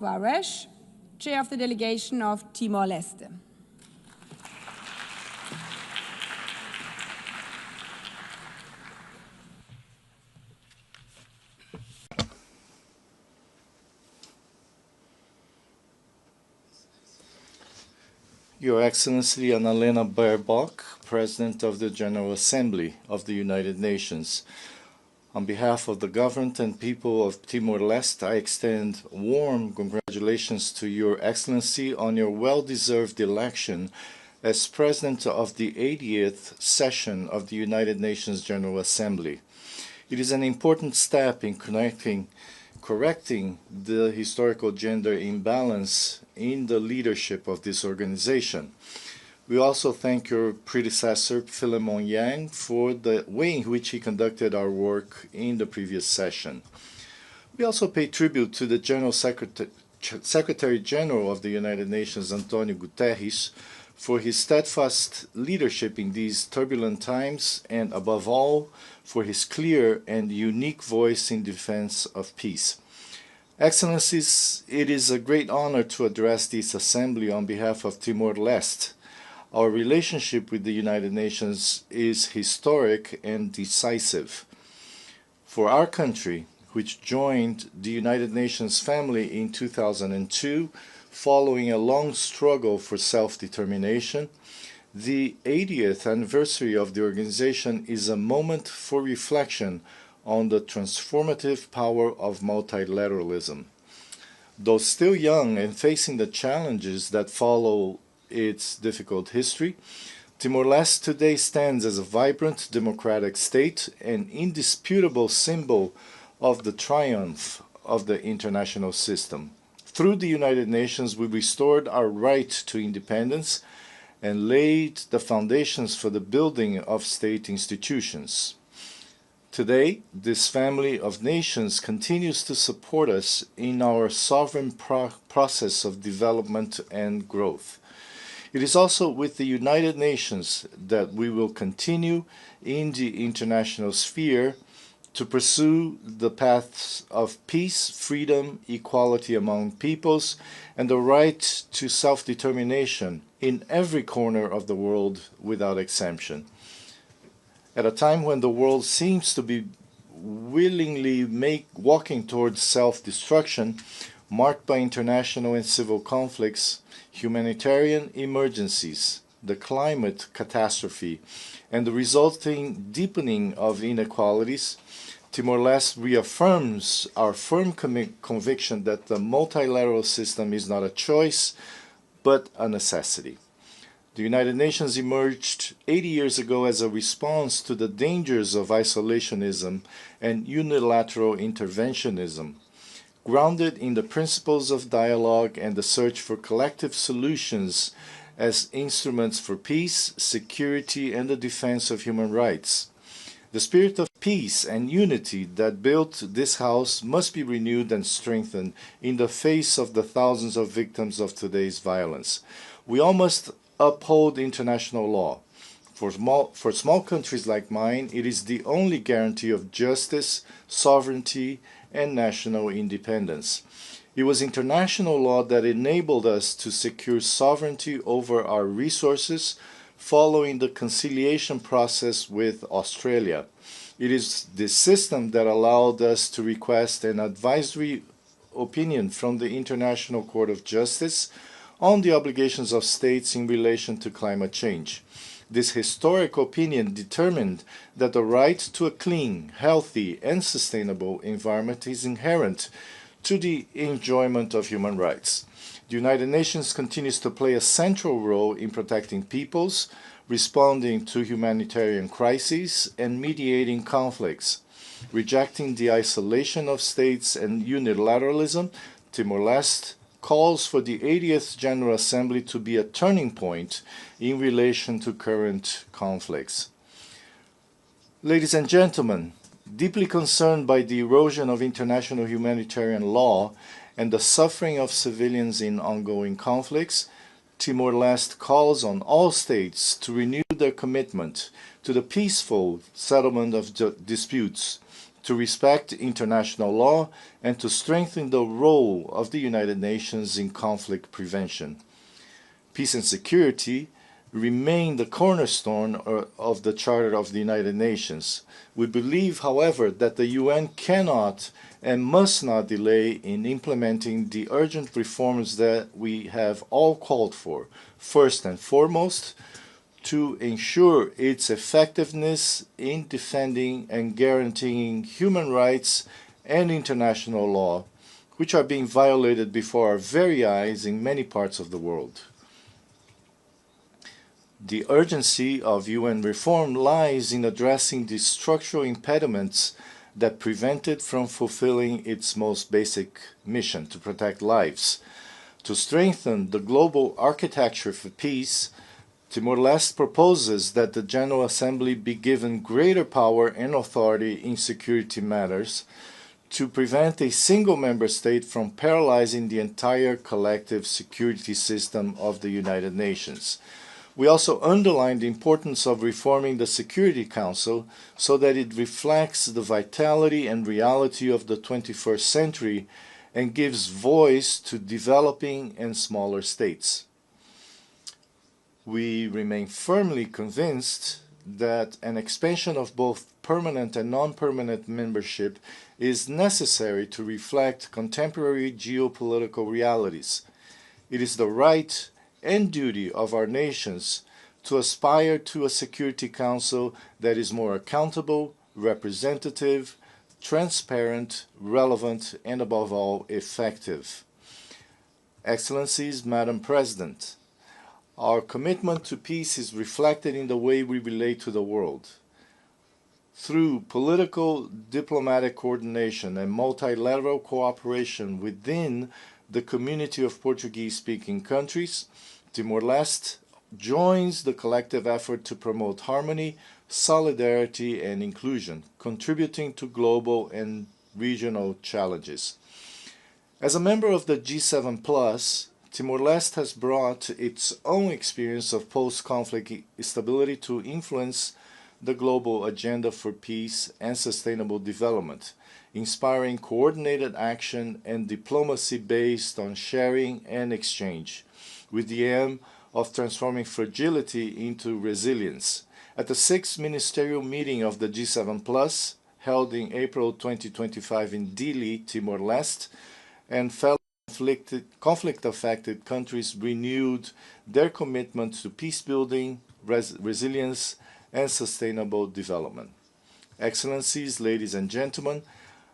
Varesh, Chair of the Delegation of Timor-Leste. Your Excellency Annalena Baerbock, President of the General Assembly of the United Nations. On behalf of the government and people of Timor-Leste, I extend warm congratulations to Your Excellency on your well-deserved election as President of the 80th session of the United Nations General Assembly. It is an important step in correcting the historical gender imbalance in the leadership of this organization. We also thank your predecessor, Philemon Yang, for the way in which he conducted our work in the previous session. We also pay tribute to the General Secretary General of the United Nations, Antonio Guterres, for his steadfast leadership in these turbulent times and, above all, for his clear and unique voice in defense of peace. Excellencies, it is a great honor to address this assembly on behalf of Timor-Leste. Our relationship with the United Nations is historic and decisive. For our country, which joined the United Nations family in 2002, following a long struggle for self-determination, the 80th anniversary of the organization is a moment for reflection on the transformative power of multilateralism. Though still young and facing the challenges that follow its difficult history, Timor-Leste today stands as a vibrant democratic state, an indisputable symbol of the triumph of the international system. Through the United Nations, we restored our right to independence and laid the foundations for the building of state institutions. Today, this family of nations continues to support us in our sovereign process of development and growth. It is also with the United Nations that we will continue in the international sphere to pursue the paths of peace, freedom, equality among peoples, and the right to self-determination in every corner of the world without exemption. At a time when the world seems to be willingly walking towards self-destruction, marked by international and civil conflicts, humanitarian emergencies, the climate catastrophe, and the resulting deepening of inequalities, Timor-Leste reaffirms our firm conviction that the multilateral system is not a choice, but a necessity. The United Nations emerged 80 years ago as a response to the dangers of isolationism and unilateral interventionism, grounded in the principles of dialogue and the search for collective solutions as instruments for peace, security, and the defense of human rights. The spirit of peace and unity that built this house must be renewed and strengthened in the face of the thousands of victims of today's violence. We all must uphold international law. For small countries like mine, it is the only guarantee of justice, sovereignty, and national independence. It was international law that enabled us to secure sovereignty over our resources following the conciliation process with Australia. It is this system that allowed us to request an advisory opinion from the International Court of Justice on the obligations of states in relation to climate change. This historic opinion determined that the right to a clean, healthy, and sustainable environment is inherent to the enjoyment of human rights. The United Nations continues to play a central role in protecting peoples, responding to humanitarian crises, and mediating conflicts. Rejecting the isolation of states and unilateralism, Timor-Leste calls for the 80th General Assembly to be a turning point in relation to current conflicts. Ladies and gentlemen, deeply concerned by the erosion of international humanitarian law and the suffering of civilians in ongoing conflicts, Timor-Leste calls on all states to renew their commitment to the peaceful settlement of disputes, to respect international law, and to strengthen the role of the United Nations in conflict prevention. Peace and security remain the cornerstone of the Charter of the United Nations. We believe, however, that the UN cannot and must not delay in implementing the urgent reforms that we have all called for. First and foremost, to ensure its effectiveness in defending and guaranteeing human rights and international law, which are being violated before our very eyes in many parts of the world. The urgency of UN reform lies in addressing the structural impediments that prevent it from fulfilling its most basic mission, to protect lives. To strengthen the global architecture for peace, Timor-Leste proposes that the General Assembly be given greater power and authority in security matters to prevent a single member state from paralyzing the entire collective security system of the United Nations. We also underline the importance of reforming the Security Council so that it reflects the vitality and reality of the 21st century and gives voice to developing and smaller states. We remain firmly convinced that an expansion of both permanent and non-permanent membership is necessary to reflect contemporary geopolitical realities. It is the right and duty of our nations to aspire to a Security Council that is more accountable, representative, transparent, relevant, and above all, effective. Excellencies, Madam President, our commitment to peace is reflected in the way we relate to the world. Through political, diplomatic coordination and multilateral cooperation within the community of Portuguese-speaking countries, Timor-Leste joins the collective effort to promote harmony, solidarity, and inclusion, contributing to global and regional challenges. As a member of the G7+, Timor-Leste has brought its own experience of post-conflict stability to influence the global agenda for peace and sustainable development, inspiring coordinated action and diplomacy based on sharing and exchange, with the aim of transforming fragility into resilience. At the 6th Ministerial Meeting of the G7+, held in April 2025 in Dili, Timor-Leste, and fellow conflict-affected countries renewed their commitment to peace-building, resilience, and sustainable development. Excellencies, ladies and gentlemen,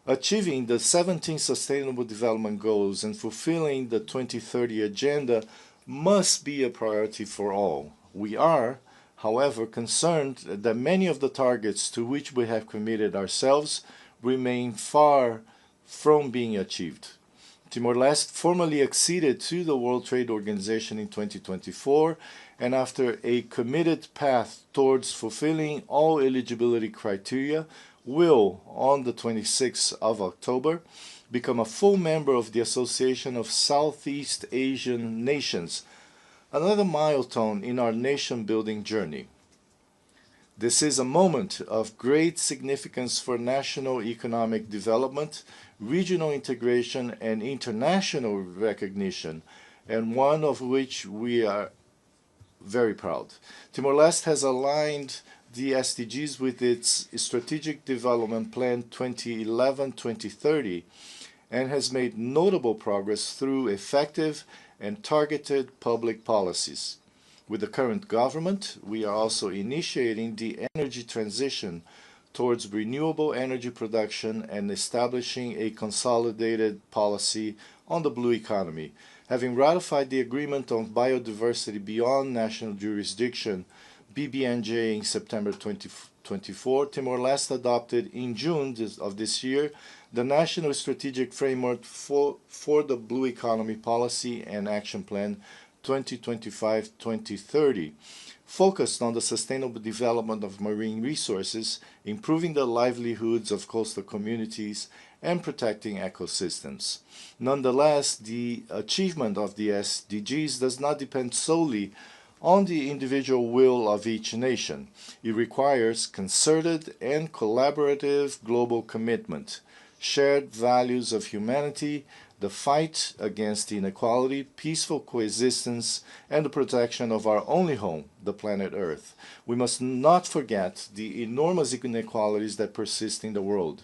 achieving the 17 Sustainable Development Goals and fulfilling the 2030 Agenda must be a priority for all. We are, however, concerned that many of the targets to which we have committed ourselves remain far from being achieved. Timor-Leste formally acceded to the World Trade Organization in 2024, and after a committed path towards fulfilling all eligibility criteria, will, on the 26th of October, become a full member of the Association of Southeast Asian Nations, another milestone in our nation-building journey. This is a moment of great significance for national economic development, regional integration, and international recognition, and one of which we are very proud. Timor-Leste has aligned the SDGs with its Strategic Development Plan 2011-2030 and has made notable progress through effective and targeted public policies. With the current government, we are also initiating the energy transition towards renewable energy production and establishing a consolidated policy on the blue economy. Having ratified the Agreement on Biodiversity Beyond National Jurisdiction, BBNJ, in September 2024, Timor-Leste adopted in June of this year the National Strategic Framework for the Blue Economy Policy and Action Plan 2025-2030, focused on the sustainable development of marine resources, improving the livelihoods of coastal communities, and protecting ecosystems. Nonetheless, the achievement of the SDGs does not depend solely on the individual will of each nation. It requires concerted and collaborative global commitment, shared values of humanity, the fight against inequality, peaceful coexistence, and the protection of our only home, the planet Earth. We must not forget the enormous inequalities that persist in the world.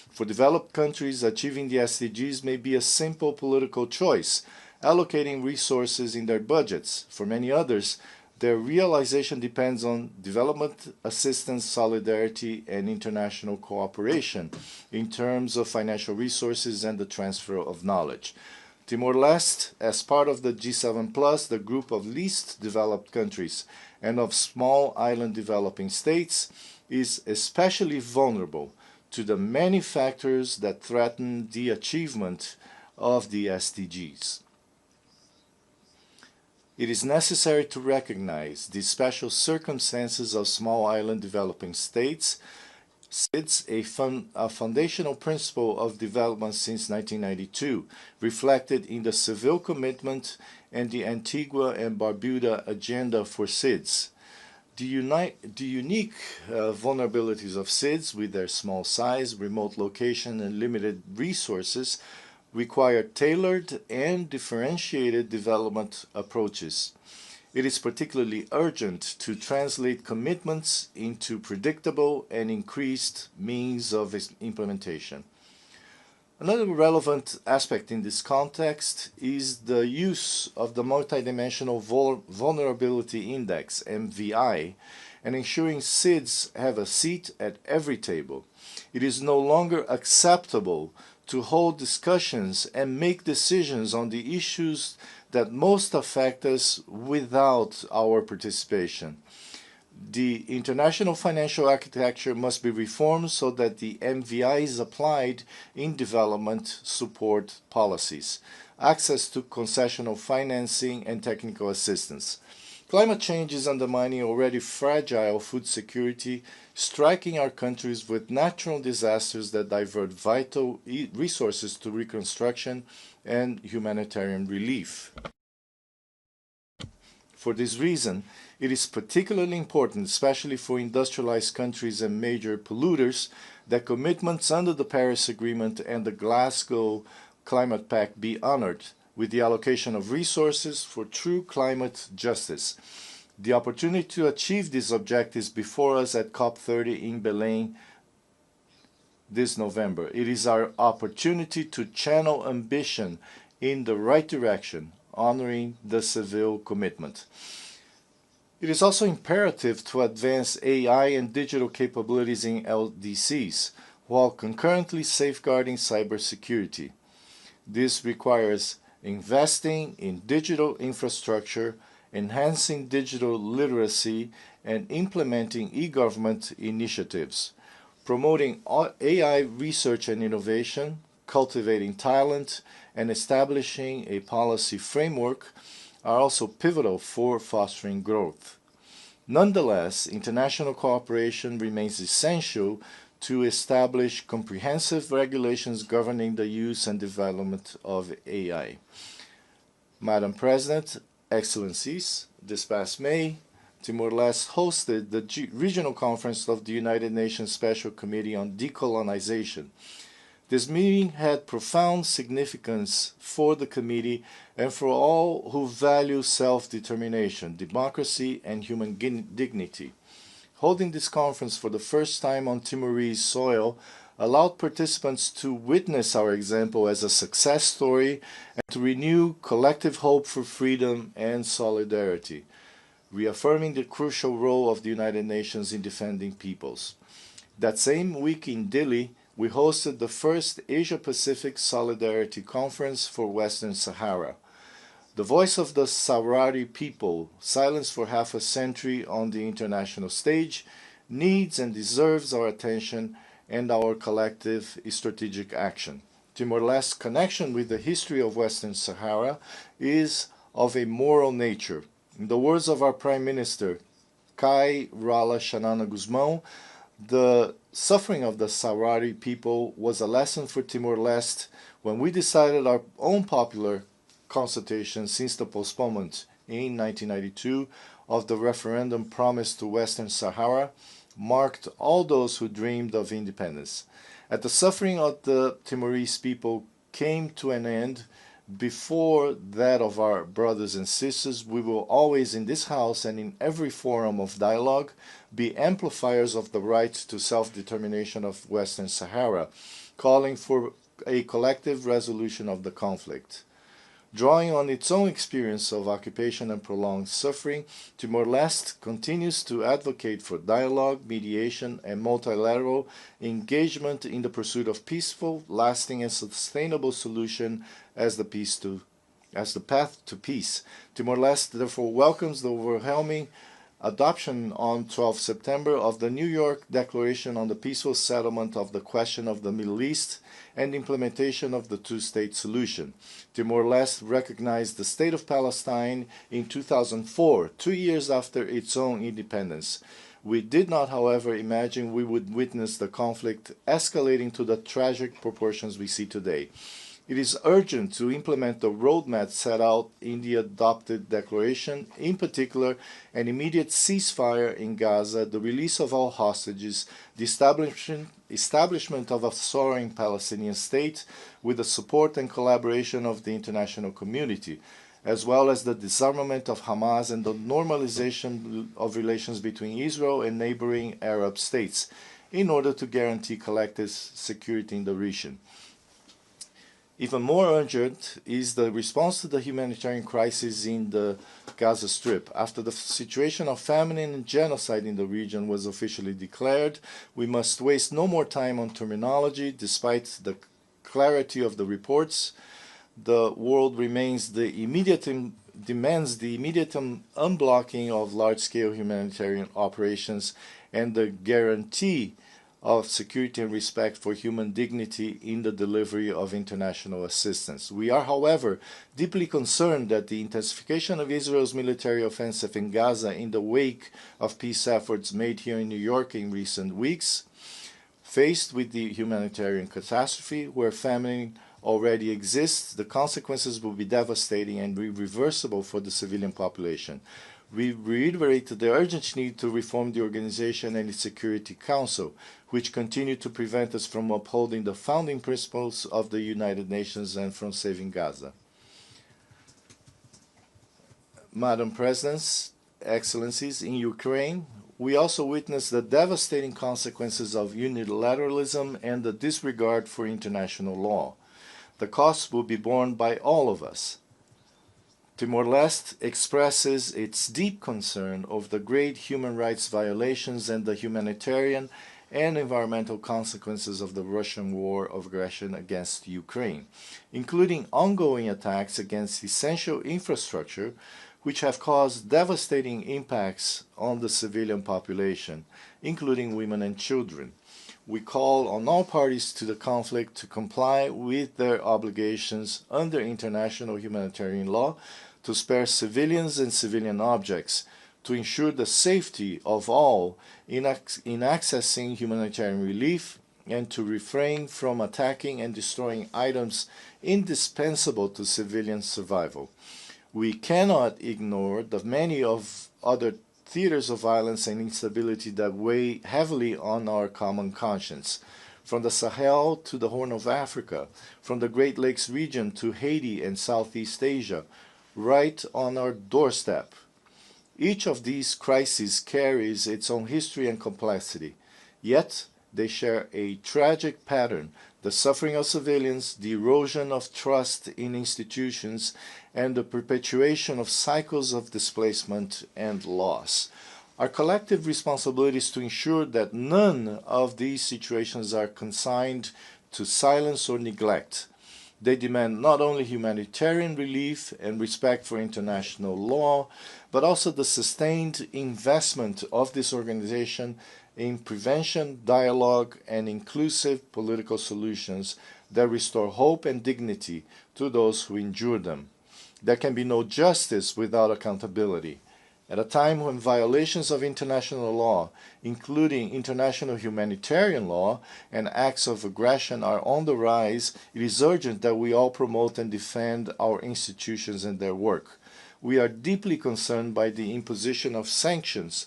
For developed countries, achieving the SDGs may be a simple political choice, allocating resources in their budgets. For many others, their realization depends on development assistance, solidarity, and international cooperation in terms of financial resources and the transfer of knowledge. Timor-Leste, as part of the G7+, the group of least developed countries and of small island developing states, is especially vulnerable to the many factors that threaten the achievement of the SDGs. It is necessary to recognize the special circumstances of small island developing states. It's a foundational principle of development since 1992, reflected in the Seville Commitment and the Antigua and Barbuda Agenda for SIDS. The unique vulnerabilities of SIDS, with their small size, remote location, and limited resources, require tailored and differentiated development approaches. It is particularly urgent to translate commitments into predictable and increased means of implementation. Another relevant aspect in this context is the use of the Multidimensional Vulnerability Index, MVI, and ensuring SIDS have a seat at every table. It is no longer acceptable to hold discussions and make decisions on the issues that most affect us without our participation. The international financial architecture must be reformed so that the MVI is applied in development support policies, access to concessional financing and technical assistance. Climate change is undermining already fragile food security, striking our countries with natural disasters that divert vital resources to reconstruction and humanitarian relief. For this reason, it is particularly important, especially for industrialized countries and major polluters, that commitments under the Paris Agreement and the Glasgow Climate Pact be honored, with the allocation of resources for true climate justice. The opportunity to achieve these objectives before us at COP30 in Benin this November. It is our opportunity to channel ambition in the right direction, honoring the Seville Commitment. It is also imperative to advance AI and digital capabilities in LDCs, while concurrently safeguarding cybersecurity. This requires investing in digital infrastructure, enhancing digital literacy, and implementing e-government initiatives. Promoting AI research and innovation, cultivating talent, and establishing a policy framework are also pivotal for fostering growth. Nonetheless, international cooperation remains essential to establish comprehensive regulations governing the use and development of AI. Madam President, Excellencies, this past May, Timor-Leste hosted the Regional Conference of the United Nations Special Committee on Decolonization. This meeting had profound significance for the committee and for all who value self-determination, democracy, and human dignity. Holding this conference for the first time on Timorese soil allowed participants to witness our example as a success story and to renew collective hope for freedom and solidarity, reaffirming the crucial role of the United Nations in defending peoples. That same week in Dili, we hosted the first Asia-Pacific Solidarity Conference for Western Sahara. The voice of the Sahrawi people, silenced for half a century on the international stage, needs and deserves our attention and our collective strategic action. Timor-Leste's connection with the history of Western Sahara is of a moral nature. In the words of our Prime Minister, Kai Rala Shanana Guzmão, the suffering of the Sahrawi people was a lesson for Timor-Leste when we decided our own popular consultation since the postponement in 1992 of the referendum promised to Western Sahara marked all those who dreamed of independence. As the suffering of the Timorese people came to an end before that of our brothers and sisters, we will always in this house and in every forum of dialogue be amplifiers of the right to self-determination of Western Sahara, calling for a collective resolution of the conflict. Drawing on its own experience of occupation and prolonged suffering, Timor-Leste continues to advocate for dialogue, mediation, and multilateral engagement in the pursuit of peaceful, lasting, and sustainable solution as the path to peace. Timor-Leste therefore welcomes the overwhelming adoption on 12 September of the New York Declaration on the Peaceful Settlement of the Question of the Middle East and implementation of the two-state solution. Timor-Leste recognized the State of Palestine in 2004, 2 years after its own independence. We did not, however, imagine we would witness the conflict escalating to the tragic proportions we see today. It is urgent to implement the roadmap set out in the adopted declaration, in particular an immediate ceasefire in Gaza, the release of all hostages, the establishment of a sovereign Palestinian state with the support and collaboration of the international community, as well as the disarmament of Hamas and the normalization of relations between Israel and neighboring Arab states, in order to guarantee collective security in the region. Even more urgent is the response to the humanitarian crisis in the Gaza Strip. After the situation of famine and genocide in the region was officially declared, we must waste no more time on terminology. Despite the clarity of the reports, the world demands the immediate unblocking of large-scale humanitarian operations and the guarantee of security and respect for human dignity in the delivery of international assistance. We are, however, deeply concerned that the intensification of Israel's military offensive in Gaza in the wake of peace efforts made here in New York in recent weeks, faced with the humanitarian catastrophe where famine already exists, the consequences will be devastating and irreversible for the civilian population. We reiterate the urgent need to reform the organization and its Security Council, which continue to prevent us from upholding the founding principles of the United Nations and from saving Gaza. Madam Presidents, Excellencies, in Ukraine, we also witness the devastating consequences of unilateralism and the disregard for international law. The costs will be borne by all of us. Timor-Leste expresses its deep concern over the great human rights violations and the humanitarian and environmental consequences of the Russian war of aggression against Ukraine, including ongoing attacks against essential infrastructure, which have caused devastating impacts on the civilian population, including women and children. We call on all parties to the conflict to comply with their obligations under international humanitarian law, to spare civilians and civilian objects, to ensure the safety of all in accessing humanitarian relief, and to refrain from attacking and destroying items indispensable to civilian survival. We cannot ignore the many of other theaters of violence and instability that weigh heavily on our common conscience, from the Sahel to the Horn of Africa, from the Great Lakes region to Haiti and Southeast Asia, right on our doorstep. Each of these crises carries its own history and complexity, yet they share a tragic pattern: the suffering of civilians, the erosion of trust in institutions, and the perpetuation of cycles of displacement and loss. Our collective responsibility is to ensure that none of these situations are consigned to silence or neglect. They demand not only humanitarian relief and respect for international law, but also the sustained investment of this organization in prevention, dialogue, and inclusive political solutions that restore hope and dignity to those who endure them. There can be no justice without accountability, At a time when violations of international law, including international humanitarian law and acts of aggression, are on the rise, it is urgent that we all promote and defend our institutions and their work. We are deeply concerned by the imposition of sanctions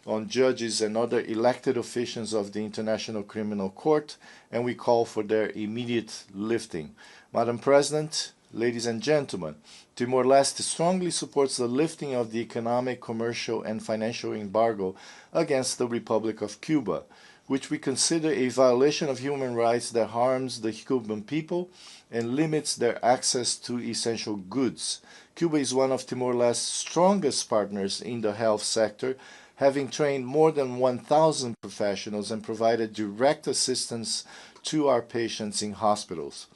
on judges and other elected officials of the International Criminal Court, and we call for their immediate lifting. Madam President, ladies and gentlemen, Timor-Leste strongly supports the lifting of the economic, commercial, and financial embargo against the Republic of Cuba, which we consider a violation of human rights that harms the Cuban people and limits their access to essential goods. Cuba is one of Timor-Leste's strongest partners in the health sector, having trained more than 1,000 professionals and provided direct assistance to our patients in hospitals.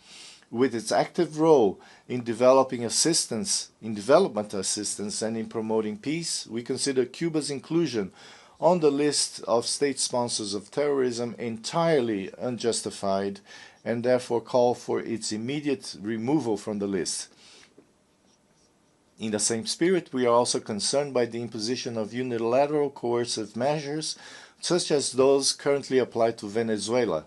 With its active role in development assistance and in promoting peace, we consider Cuba's inclusion on the list of state sponsors of terrorism entirely unjustified and therefore call for its immediate removal from the list. In the same spirit, we are also concerned by the imposition of unilateral coercive measures, such as those currently applied to Venezuela.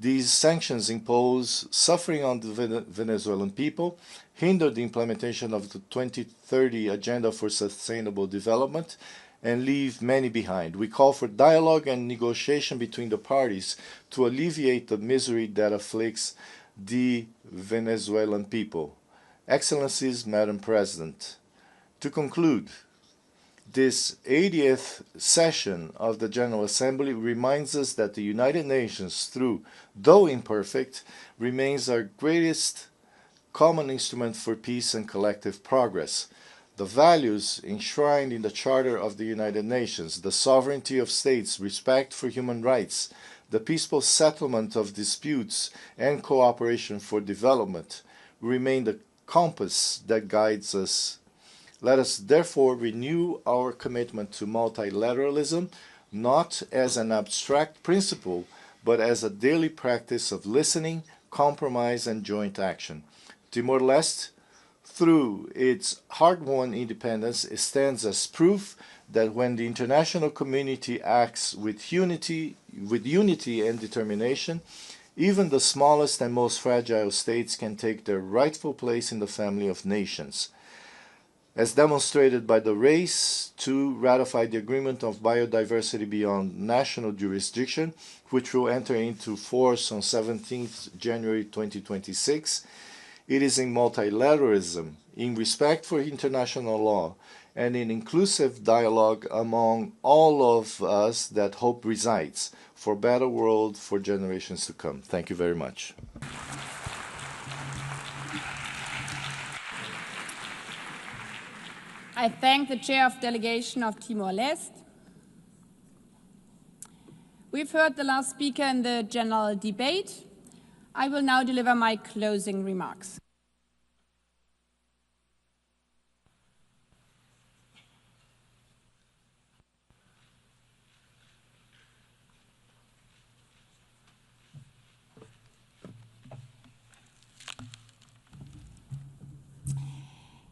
These sanctions impose suffering on the Venezuelan people, hinder the implementation of the 2030 Agenda for Sustainable Development, and leave many behind. We call for dialogue and negotiation between the parties to alleviate the misery that afflicts the Venezuelan people. Excellencies, Madam President, to conclude, this 80th session of the General Assembly reminds us that the United Nations, though imperfect, remains our greatest common instrument for peace and collective progress. The values enshrined in the Charter of the United Nations, the sovereignty of states, respect for human rights, the peaceful settlement of disputes, and cooperation for development remain the compass that guides us. Let us therefore renew our commitment to multilateralism, not as an abstract principle, but as a daily practice of listening, compromise, and joint action. Timor-Leste, through its hard-won independence, stands as proof that when the international community acts with unity and determination, even the smallest and most fragile states can take their rightful place in the family of nations. As demonstrated by the race to ratify the Agreement of Biodiversity Beyond National Jurisdiction, which will enter into force on 17th January 2026, it is in multilateralism, in respect for international law, and in inclusive dialogue among all of us that hope resides for a better world for generations to come. Thank you very much. I thank the Chair of Delegation of Timor-Leste. We've heard the last speaker in the general debate. I will now deliver my closing remarks.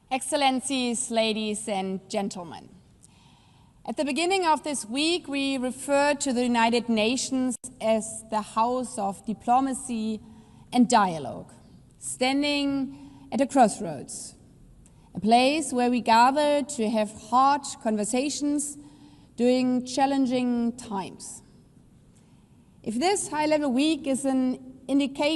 Excellencies, ladies and gentlemen, at the beginning of this week, we referred to the United Nations as the house of diplomacy and dialogue, standing at a crossroads, a place where we gather to have hard conversations during challenging times. If this high-level week is an indication